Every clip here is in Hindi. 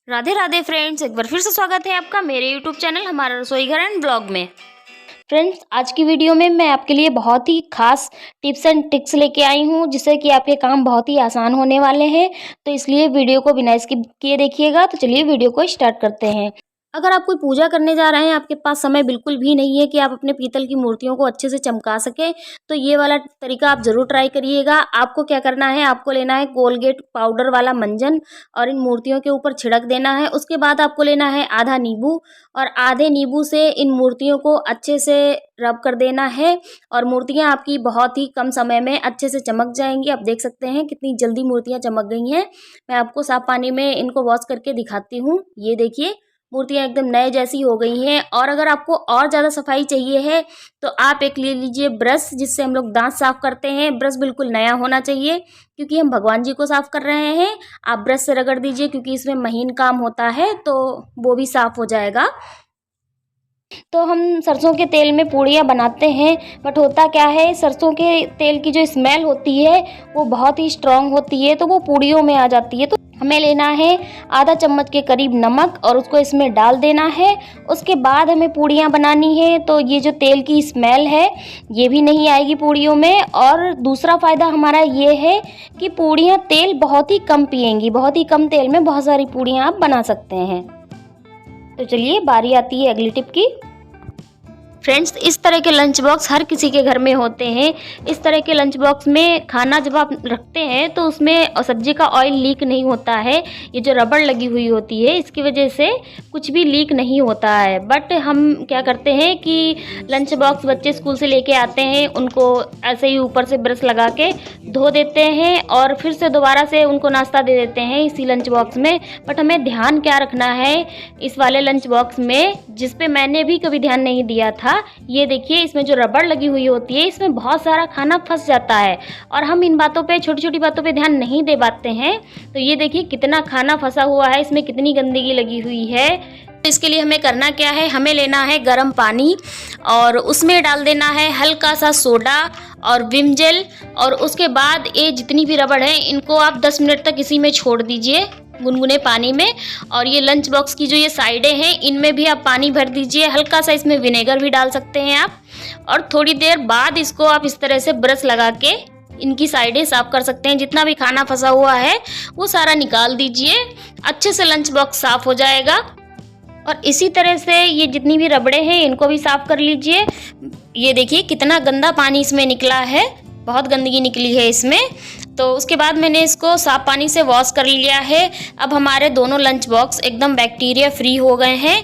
राधे राधे फ्रेंड्स, एक बार फिर से स्वागत है आपका मेरे यूट्यूब चैनल हमारा रसोई घर एंड ब्लॉग में। फ्रेंड्स, आज की वीडियो में मैं आपके लिए बहुत ही खास टिप्स एंड ट्रिक्स लेके आई हूँ जिससे कि आपके काम बहुत ही आसान होने वाले हैं। तो इसलिए वीडियो को बिना स्किप किए देखिएगा। तो चलिए वीडियो को स्टार्ट करते हैं। अगर आप कोई पूजा करने जा रहे हैं, आपके पास समय बिल्कुल भी नहीं है कि आप अपने पीतल की मूर्तियों को अच्छे से चमका सकें, तो ये वाला तरीका आप ज़रूर ट्राई करिएगा। आपको क्या करना है, आपको लेना है कोलगेट पाउडर वाला मंजन और इन मूर्तियों के ऊपर छिड़क देना है। उसके बाद आपको लेना है आधा नींबू और आधे नींबू से इन मूर्तियों को अच्छे से रब कर देना है और मूर्तियाँ आपकी बहुत ही कम समय में अच्छे से चमक जाएंगी। आप देख सकते हैं कितनी जल्दी मूर्तियाँ चमक गई हैं। मैं आपको साफ पानी में इनको वॉश करके दिखाती हूँ। ये देखिए, मूर्तियाँ एकदम नए जैसी हो गई हैं। और अगर आपको और ज़्यादा सफाई चाहिए है तो आप एक ले लीजिए ब्रश, जिससे हम लोग दांत साफ़ करते हैं। ब्रश बिल्कुल नया होना चाहिए क्योंकि हम भगवान जी को साफ़ कर रहे हैं। आप ब्रश से रगड़ दीजिए क्योंकि इसमें महीन काम होता है, तो वो भी साफ़ हो जाएगा। तो हम सरसों के तेल में पूड़ियाँ बनाते हैं, बट होता क्या है, सरसों के तेल की जो स्मेल होती है वो बहुत ही स्ट्रॉन्ग होती है, तो वो पूड़ियों में आ जाती है। तो हमें लेना है आधा चम्मच के करीब नमक और उसको इसमें डाल देना है। उसके बाद हमें पूड़ियाँ बनानी है, तो ये जो तेल की स्मेल है ये भी नहीं आएगी पूड़ियों में। और दूसरा फ़ायदा हमारा ये है कि पूड़ियाँ तेल बहुत ही कम पिएंगी। बहुत ही कम तेल में बहुत सारी पूड़ियाँ आप बना सकते हैं। तो चलिए बारी आती है अगली टिप की। फ्रेंड्स, इस तरह के लंच बॉक्स हर किसी के घर में होते हैं। इस तरह के लंच बॉक्स में खाना जब आप रखते हैं तो उसमें सब्जी का ऑयल लीक नहीं होता है। ये जो रबड़ लगी हुई होती है इसकी वजह से कुछ भी लीक नहीं होता है। बट हम क्या करते हैं कि लंच बॉक्स बच्चे स्कूल से लेके आते हैं, उनको ऐसे ही ऊपर से ब्रश लगा के धो देते हैं और फिर से दोबारा से उनको नाश्ता दे देते हैं इसी लंच बॉक्स में। बट हमें ध्यान क्या रखना है इस वाले लंच बॉक्स में, जिस पे मैंने भी कभी ध्यान नहीं दिया था। ये देखिए, इसमें जो रबड़ लगी हुई होती है इसमें बहुत सारा खाना फंस जाता है और हम इन बातों पे, छोटी छोटी बातों पे ध्यान नहीं दे पाते हैं। तो ये देखिए कितना खाना फंसा हुआ है, इसमें कितनी गंदगी लगी हुई है। तो इसके लिए हमें करना क्या है, हमें लेना है गर्म पानी और उसमें डाल देना है हल्का सा सोडा और विम जेल। और उसके बाद ये जितनी भी रबड़ है इनको आप 10 मिनट तक इसी में छोड़ दीजिए गुनगुने पानी में। और ये लंच बॉक्स की जो ये साइडें हैं इनमें भी आप पानी भर दीजिए, हल्का सा इसमें विनेगर भी डाल सकते हैं आप। और थोड़ी देर बाद इसको आप इस तरह से ब्रश लगा के इनकी साइडें साफ कर सकते हैं। जितना भी खाना फंसा हुआ है वो सारा निकाल दीजिए, अच्छे से लंच बॉक्स साफ हो जाएगा। और इसी तरह से ये जितनी भी रबड़े हैं इनको भी साफ कर लीजिए। ये देखिए कितना गंदा पानी इसमें निकला है, बहुत गंदगी निकली है इसमें। तो उसके बाद मैंने इसको साफ पानी से वॉश कर लिया है। अब हमारे दोनों लंच बॉक्स एकदम बैक्टीरिया फ्री हो गए हैं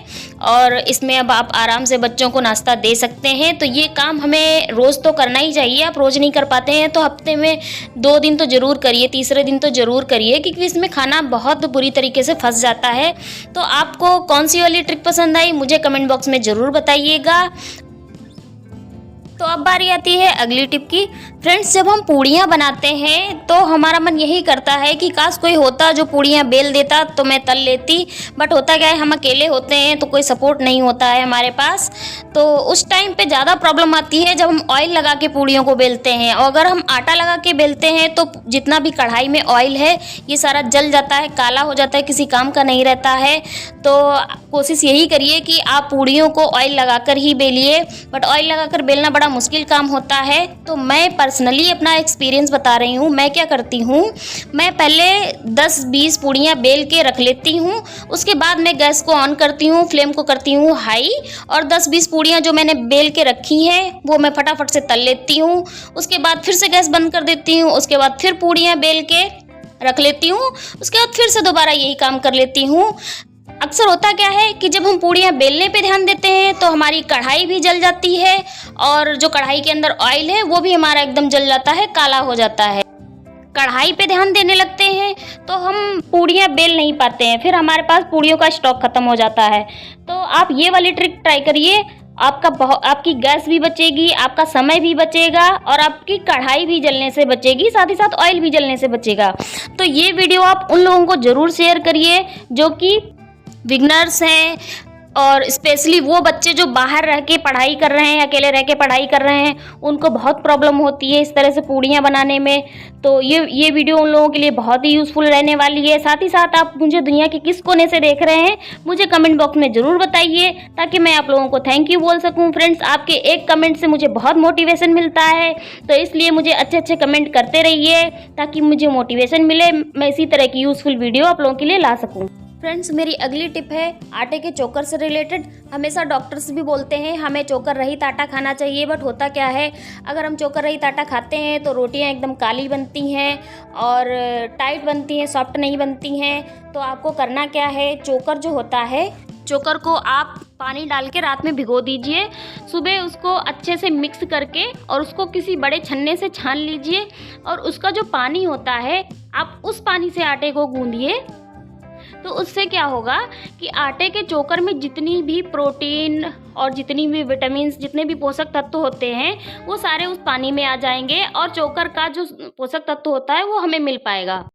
और इसमें अब आप आराम से बच्चों को नाश्ता दे सकते हैं। तो ये काम हमें रोज़ तो करना ही चाहिए। आप रोज़ नहीं कर पाते हैं तो हफ्ते में 2 दिन तो ज़रूर करिए, तीसरे दिन तो ज़रूर करिए, क्योंकि इसमें खाना बहुत बुरी तरीके से फंस जाता है। तो आपको कौन सी वाली ट्रिक पसंद आई मुझे कमेंट बॉक्स में ज़रूर बताइएगा। तो अब बारी आती है अगली टिप की। फ्रेंड्स, जब हम पूड़ियाँ बनाते हैं तो हमारा मन यही करता है कि काश कोई होता जो पूड़ियाँ बेल देता तो मैं तल लेती। बट होता क्या है, हम अकेले होते हैं तो कोई सपोर्ट नहीं होता है हमारे पास। तो उस टाइम पे ज़्यादा प्रॉब्लम आती है जब हम ऑयल लगा के पूड़ियों को बेलते हैं। और अगर हम आटा लगा के बेलते हैं तो जितना भी कढ़ाई में ऑयल है ये सारा जल जाता है, काला हो जाता है, किसी काम का नहीं रहता है। तो कोशिश यही करिए कि आप पूड़ियों को ऑयल लगाकर ही बेलिए। बट ऑयल लगाकर बेलना बड़ा मुश्किल काम होता है। तो मैं पर्सनली अपना एक्सपीरियंस बता रही हूँ। मैं क्या करती हूँ, मैं पहले 10-20 पूड़ियाँ बेल के रख लेती हूँ। उसके बाद मैं गैस को ऑन करती हूँ, फ्लेम को करती हूँ हाई, और 10-20 पूड़ियाँ जो मैंने बेल के रखी हैं वो मैं फटाफट से तल लेती हूँ। उसके बाद फिर से गैस बंद कर देती हूँ। उसके बाद फिर पूड़ियाँ बेल के रख लेती हूँ। उसके बाद फिर से दोबारा यही काम कर लेती हूँ। अक्सर होता क्या है कि जब हम पूड़ियाँ बेलने पे ध्यान देते हैं तो हमारी कढ़ाई भी जल जाती है और जो कढ़ाई के अंदर ऑयल है वो भी हमारा एकदम जल जाता है, काला हो जाता है। कढ़ाई पे ध्यान देने लगते हैं तो हम पूड़ियाँ बेल नहीं पाते हैं, फिर हमारे पास पूड़ियों का स्टॉक खत्म हो जाता है। तो आप ये वाली ट्रिक ट्राई करिए, आपकी गैस भी बचेगी, आपका समय भी बचेगा और आपकी कढ़ाई भी जलने से बचेगी, साथ ही साथ ऑयल भी जलने से बचेगा। तो ये वीडियो आप उन लोगों को ज़रूर शेयर करिए जो कि बिगनर्स हैं और स्पेशली वो बच्चे जो बाहर रह के पढ़ाई कर रहे हैं, अकेले रह के पढ़ाई कर रहे हैं, उनको बहुत प्रॉब्लम होती है इस तरह से पूड़ियाँ बनाने में। तो ये वीडियो उन लोगों के लिए बहुत ही यूज़फुल रहने वाली है। साथ ही साथ आप मुझे दुनिया के किस कोने से देख रहे हैं मुझे कमेंट बॉक्स में ज़रूर बताइए, ताकि मैं आप लोगों को थैंक यू बोल सकूं। फ्रेंड्स, आपके एक कमेंट से मुझे बहुत मोटिवेशन मिलता है, तो इसलिए मुझे अच्छे कमेंट करते रहिए ताकि मुझे मोटिवेशन मिले, मैं इसी तरह की यूज़फुल वीडियो आप लोगों के लिए ला सकूँ। फ्रेंड्स, मेरी अगली टिप है आटे के चोकर से रिलेटेड। हमेशा डॉक्टर्स भी बोलते हैं हमें चोकर रहित आटा खाना चाहिए, बट होता क्या है, अगर हम चोकर रहित आटा खाते हैं तो रोटियां एकदम काली बनती हैं और टाइट बनती हैं, सॉफ्ट नहीं बनती हैं। तो आपको करना क्या है, चोकर जो होता है, चोकर को आप पानी डाल के रात में भिगो दीजिए, सुबह उसको अच्छे से मिक्स करके और उसको किसी बड़े छन्ने से छान लीजिए, और उसका जो पानी होता है आप उस पानी से आटे को गूंदिए। तो उससे क्या होगा कि आटे के चोकर में जितनी भी प्रोटीन और जितनी भी विटामिन, जितने भी पोषक तत्व होते हैं वो सारे उस पानी में आ जाएंगे, और चोकर का जो पोषक तत्व होता है वो हमें मिल पाएगा।